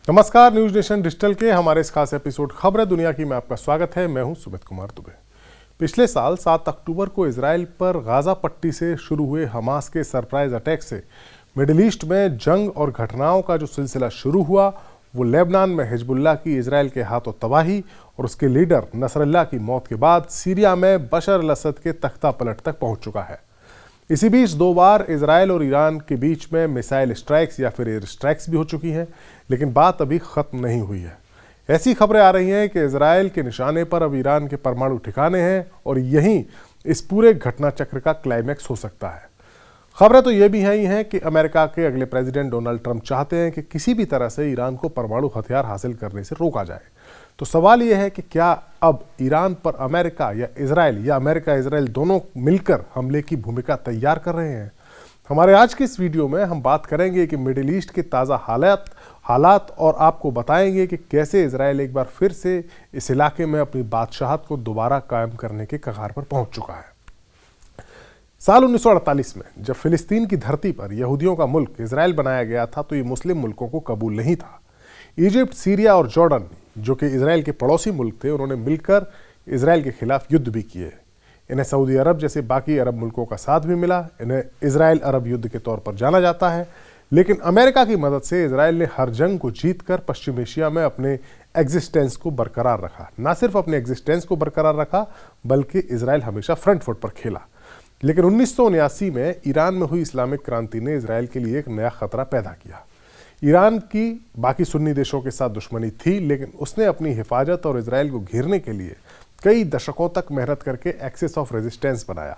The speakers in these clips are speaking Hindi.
नमस्कार, न्यूज नेशन डिजिटल के हमारे इस खास एपिसोड खबर दुनिया की में आपका स्वागत है। मैं हूं सुमित कुमार दुबे। पिछले साल 7 अक्टूबर को इजराइल पर गाजा पट्टी से शुरू हुए हमास के सरप्राइज अटैक से मिडिल ईस्ट में जंग और घटनाओं का जो सिलसिला शुरू हुआ वो लेबनान में हिजबुल्लाह की इजराइल के हाथों तबाही और उसके लीडर नसरल्लाह की मौत के बाद सीरिया में बशर अल असद के तख्ता पलट तक पहुंच चुका है। इसी बीच 2 बार इजराइल और ईरान के बीच में मिसाइल स्ट्राइक्स या फिर एयर स्ट्राइक्स भी हो चुकी हैं, लेकिन बात अभी खत्म नहीं हुई है। ऐसी खबरें आ रही हैं कि इजराइल के निशाने पर अब ईरान के परमाणु ठिकाने हैं और यही इस पूरे घटना चक्र का क्लाइमैक्स हो सकता है। खबरें तो ये भी हैं कि अमेरिका के अगले प्रेसिडेंट डोनाल्ड ट्रंप चाहते हैं कि किसी भी तरह से ईरान को परमाणु हथियार हासिल करने से रोका जाए। तो सवाल यह है कि क्या अब ईरान पर अमेरिका या अमेरिका इजराइल दोनों मिलकर हमले की भूमिका तैयार कर रहे हैं। हमारे आज के इस वीडियो में हम बात करेंगे कि मिडिल ईस्ट के ताज़ा हालात और आपको बताएंगे कि कैसे इजराइल एक बार फिर से इस इलाके में अपनी बादशाहत को दोबारा कायम करने के कगार पर पहुंच चुका है। साल 1948 में जब फिलिस्तीन की धरती पर यहूदियों का मुल्क इजराइल बनाया गया था तो ये मुस्लिम मुल्कों को कबूल नहीं था। इजिप्ट, सीरिया और जॉर्डन जो कि इजराइल के पड़ोसी मुल्क थे, उन्होंने मिलकर इजराइल के खिलाफ युद्ध भी किए। इन्हें सऊदी अरब जैसे बाकी अरब मुल्कों का साथ भी मिला। इन्हें इजराइल अरब युद्ध के तौर पर जाना जाता है। लेकिन अमेरिका की मदद से इजराइल ने हर जंग को जीतकर पश्चिम एशिया में अपने एग्जिस्टेंस को बरकरार रखा। ना सिर्फ अपने एग्जिस्टेंस को बरकरार रखा बल्कि इजराइल हमेशा फ्रंट फुट पर खेला। लेकिन 1979 में ईरान में हुई इस्लामिक क्रांति ने इजराइल के लिए एक नया खतरा पैदा किया। ईरान की बाकी सुन्नी देशों के साथ दुश्मनी थी, लेकिन उसने अपनी हिफाजत और इजराइल को घेरने के लिए कई दशकों तक मेहनत करके एक्सेस ऑफ रेजिस्टेंस बनाया।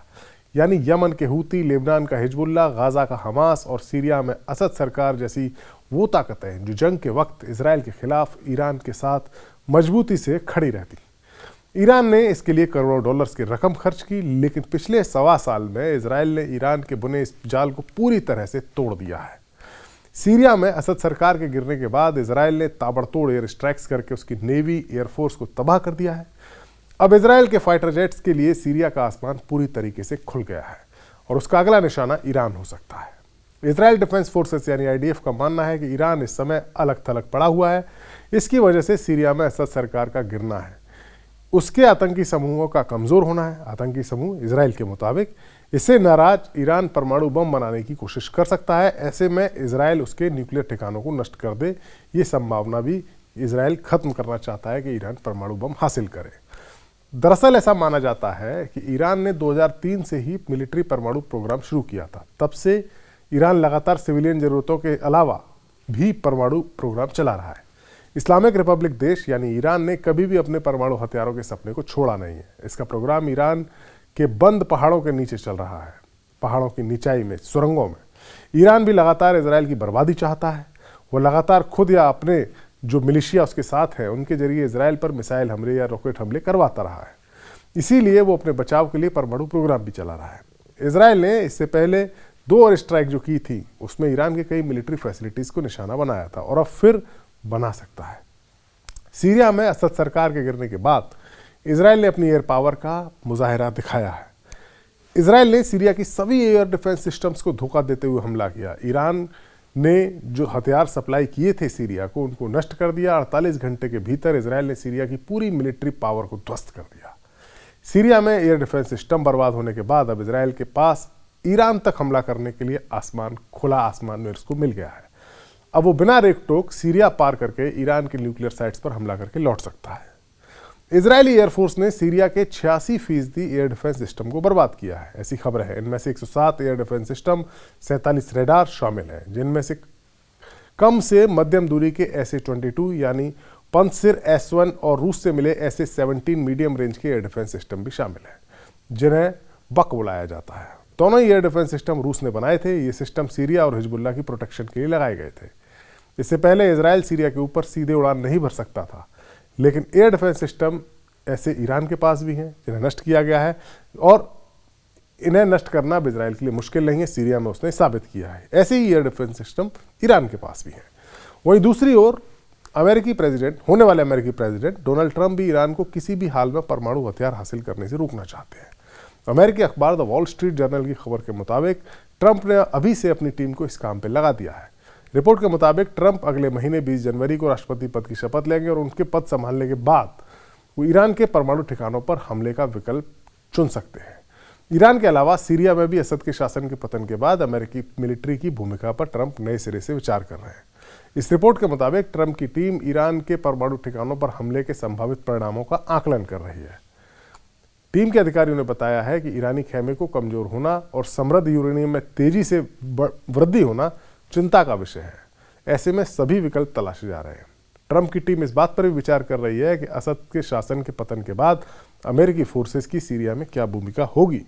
यानी यमन के हूती, लेबनान का हिजबुल्लाह, गाजा का हमास और सीरिया में असद सरकार जैसी वो ताकतें जो जंग के वक्त इजराइल के खिलाफ ईरान के साथ मजबूती से खड़ी रहती। ईरान ने इसके लिए करोड़ों डॉलर्स की रकम खर्च की, लेकिन पिछले 1.25 साल में इजराइल ने ईरान के बुने इस जाल को पूरी तरह से तोड़ दिया है। सीरिया में असद सरकार के गिरने के बाद इजराइल ने ताबड़तोड़ एयर स्ट्राइक्स करके उसकी नेवी, एयरफोर्स को तबाह कर दिया है। अब इजराइल के फाइटर जेट्स के लिए सीरिया का आसमान पूरी तरीके से खुल गया है और उसका अगला निशाना ईरान हो सकता है। इजराइल डिफेंस फोर्सेस यानी IDF का मानना है कि ईरान इस समय अलग थलग पड़ा हुआ है। इसकी वजह से सीरिया में असद सरकार का गिरना है, उसके आतंकी समूहों का कमजोर होना है। आतंकी समूह इजराइल के मुताबिक इससे नाराज ईरान परमाणु बम बनाने की कोशिश कर सकता है। ऐसे में इजराइल उसके न्यूक्लियर ठिकानों को नष्ट कर दे, ये संभावना भी इजराइल खत्म करना चाहता है कि ईरान परमाणु बम हासिल करे। दरअसल ऐसा माना जाता है कि ईरान ने 2003 से ही मिलिट्री परमाणु प्रोग्राम शुरू किया था। तब से ईरान लगातार सिविलियन जरूरतों के अलावा भी परमाणु प्रोग्राम चला रहा है। इस्लामिक रिपब्लिक देश यानी ईरान ने कभी भी अपने परमाणु हथियारों के सपने को छोड़ा नहीं है। इसका प्रोग्राम ईरान के बंद पहाड़ों के नीचे चल रहा है, पहाड़ों की निचाई में, सुरंगों में। ईरान भी लगातार इजराइल की बर्बादी चाहता है। वो लगातार खुद या अपने जो मिलिशिया उसके साथ हैं उनके जरिए इजराइल पर मिसाइल हमले या रॉकेट हमले करवाता रहा है। इसीलिए वो अपने बचाव के लिए परमाणु प्रोग्राम भी चला रहा है। इजराइल ने इससे पहले 2 और स्ट्राइक जो की थी उसमें ईरान के कई मिलिट्री फैसिलिटीज को निशाना बनाया था और अब फिर बना सकता है। सीरिया में असद सरकार के गिरने के बाद इजराइल ने अपनी एयर पावर का मुजाहिरा दिखाया है। इजराइल ने सीरिया की सभी एयर डिफेंस सिस्टम्स को धोखा देते हुए हमला किया। ईरान ने जो हथियार सप्लाई किए थे सीरिया को, उनको नष्ट कर दिया। 48 घंटे के भीतर इजराइल ने सीरिया की पूरी मिलिट्री पावर को ध्वस्त कर दिया। सीरिया में एयर डिफेंस सिस्टम बर्बाद होने के बाद अब इजराइल के पास ईरान तक हमला करने के लिए खुला आसमान में उसको मिल गया है। अब वो बिना रेक टोक सीरिया पार करके ईरान के न्यूक्लियर साइट्स पर हमला करके लौट सकता है। इजरायली एयरफोर्स ने सीरिया के 86% एयर डिफेंस सिस्टम को बर्बाद किया है, ऐसी खबर है। इनमें से 107 एयर डिफेंस सिस्टम, 47 रेडार शामिल हैं, जिनमें से कम से मध्यम दूरी के SA-22 यानी पंसिर S1 और रूस से मिले SA-17 मीडियम रेंज के एयर डिफेंस सिस्टम भी शामिल हैं, जिन्हें बक बुलाया जाता है। दोनों ही एयर डिफेंस सिस्टम रूस ने बनाए थे। ये सिस्टम सीरिया और हिजबुल्लाह की प्रोटेक्शन के लिए लगाए गए थे। इससे पहले इजराइल सीरिया के ऊपर सीधे उड़ान नहीं भर सकता था, लेकिन एयर डिफेंस सिस्टम ऐसे ईरान के पास भी हैं जिन्हें नष्ट किया गया है और इन्हें नष्ट करना अब इजराइल के लिए मुश्किल नहीं है। सीरिया में उसने साबित किया है। ऐसे ही एयर डिफेंस सिस्टम ईरान के पास भी हैं। वहीं दूसरी ओर होने वाले अमेरिकी प्रेसिडेंट डोनाल्ड ट्रंप भी ईरान को किसी भी हाल में परमाणु हथियार हासिल करने से रोकना चाहते हैं। अमेरिकी अखबार द वॉल स्ट्रीट जर्नल की खबर के मुताबिक ट्रंप ने अभी से अपनी टीम को इस काम पर लगा दिया है। रिपोर्ट के मुताबिक ट्रंप अगले महीने 20 जनवरी को राष्ट्रपति पद की शपथ लेंगे और उनके पद संभालने के बाद वो ईरान के परमाणु ठिकानों पर हमले का विकल्प चुन सकते हैं। ईरान के अलावा सीरिया में भी असद के शासन के पतन के बाद अमेरिकी मिलिट्री की भूमिका पर ट्रंप नए सिरे से विचार कर रहे हैं। इस रिपोर्ट के मुताबिक ट्रंप की टीम ईरान के परमाणु ठिकानों पर हमले के संभावित परिणामों का आकलन कर रही है। टीम के अधिकारियों ने बताया है कि ईरानी खेमे को कमजोर होना और समृद्ध यूरेनियम में तेजी से वृद्धि होना चिंता का विषय है। ऐसे में सभी विकल्प तलाशे जा रहे हैं। ट्रंप की टीम इस बात पर भी विचार कर रही है कि असद के शासन के पतन के बाद अमेरिकी फोर्सेस की सीरिया में क्या भूमिका होगी।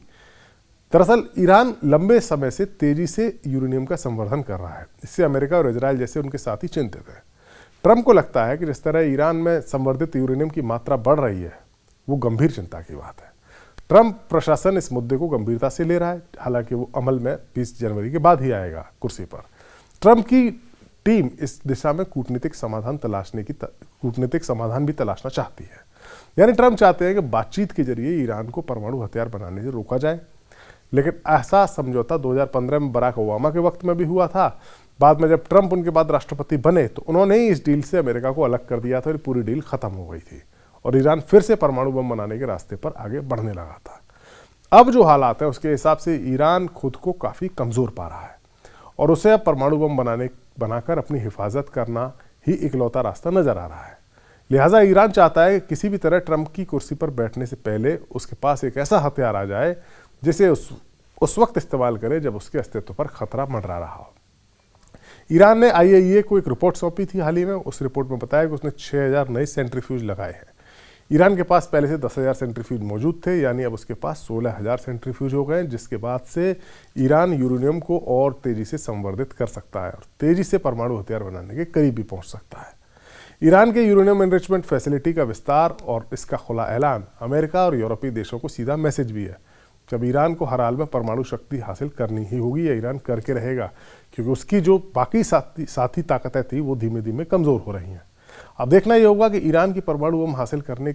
दरअसल ईरान लंबे समय से तेजी से यूरेनियम का संवर्धन कर रहा है। इससे अमेरिका और इजरायल जैसे उनके साथी चिंतित हैं। ट्रंप को लगता है कि जिस तरह ईरान में संवर्धित यूरेनियम की मात्रा बढ़ रही है वो गंभीर चिंता की बात है। ट्रंप प्रशासन इस मुद्दे को गंभीरता से ले रहा है, हालांकि वो अमल में 20 जनवरी के बाद ही आएगा कुर्सी पर। ट्रंप की टीम इस दिशा में कूटनीतिक समाधान भी तलाशना चाहती है। यानी ट्रंप चाहते हैं कि बातचीत के जरिए ईरान को परमाणु हथियार बनाने से रोका जाए। लेकिन ऐसा समझौता 2015 में बराक ओबामा के वक्त में भी हुआ था। बाद में जब ट्रंप उनके बाद राष्ट्रपति बने तो उन्होंने ही इस डील से अमेरिका को अलग कर दिया था और पूरी डील खत्म हो गई थी और ईरान फिर से परमाणु बम बनाने के रास्ते पर आगे बढ़ने लगा था। अब जो हालात है उसके हिसाब से ईरान खुद को काफ़ी कमज़ोर पा रहा है और उसे अब परमाणु बम बनाकर अपनी हिफाजत करना ही इकलौता रास्ता नजर आ रहा है। लिहाजा ईरान चाहता है कि किसी भी तरह ट्रंप की कुर्सी पर बैठने से पहले उसके पास एक ऐसा हथियार आ जाए जिसे उस वक्त इस्तेमाल करे जब उसके अस्तित्व पर खतरा मंडरा रहा हो। ईरान ने IAEA को एक रिपोर्ट सौंपी थी हाल ही में। उस रिपोर्ट में बताया कि उसने 6000 नए सेंट्रीफ्यूज लगाए हैं। ईरान के पास पहले से 10,000 सेंट्रीफ्यूज मौजूद थे, यानी अब उसके पास 16,000 सेंट्रीफ्यूज हो गए, जिसके बाद से ईरान यूरेनियम को और तेजी से संवर्धित कर सकता है और तेजी से परमाणु हथियार बनाने के करीब भी पहुंच सकता है। ईरान के यूरेनियम एनरिचमेंट फैसिलिटी का विस्तार और इसका खुला ऐलान अमेरिका और यूरोपीय देशों को सीधा मैसेज भी है। जब ईरान को हर हाल में परमाणु शक्ति हासिल करनी ही होगी या ईरान करके रहेगा, क्योंकि उसकी जो बाकी साथी ताकतें थी वो धीमे धीमे कमज़ोर हो रही हैं। अब देखना ये होगा कि ईरान की परमाणु बम हासिल करने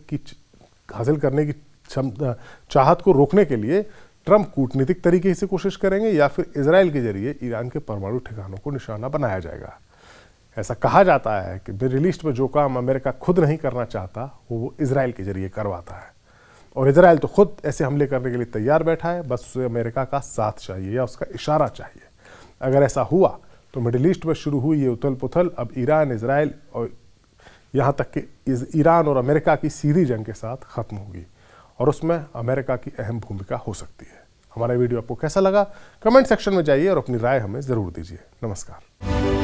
की चाहत को रोकने के लिए ट्रंप कूटनीतिक तरीके से कोशिश करेंगे या फिर इजराइल के जरिए ईरान के परमाणु ठिकानों को निशाना बनाया जाएगा। ऐसा कहा जाता है कि मिडिल ईस्ट में जो काम अमेरिका खुद नहीं करना चाहता वो इजराइल के जरिए करवाता है और इजराइल तो खुद ऐसे हमले करने के लिए तैयार बैठा है, बस उसे अमेरिका का साथ चाहिए या उसका इशारा चाहिए। अगर ऐसा हुआ तो मिडिल ईस्ट में शुरू हुई ये उथल पुथल अब ईरान, इजराइल और यहाँ तक कि ईरान और अमेरिका की सीधी जंग के साथ खत्म होगी और उसमें अमेरिका की अहम भूमिका हो सकती है। हमारा वीडियो आपको कैसा लगा कमेंट सेक्शन में जाइए और अपनी राय हमें ज़रूर दीजिए। नमस्कार।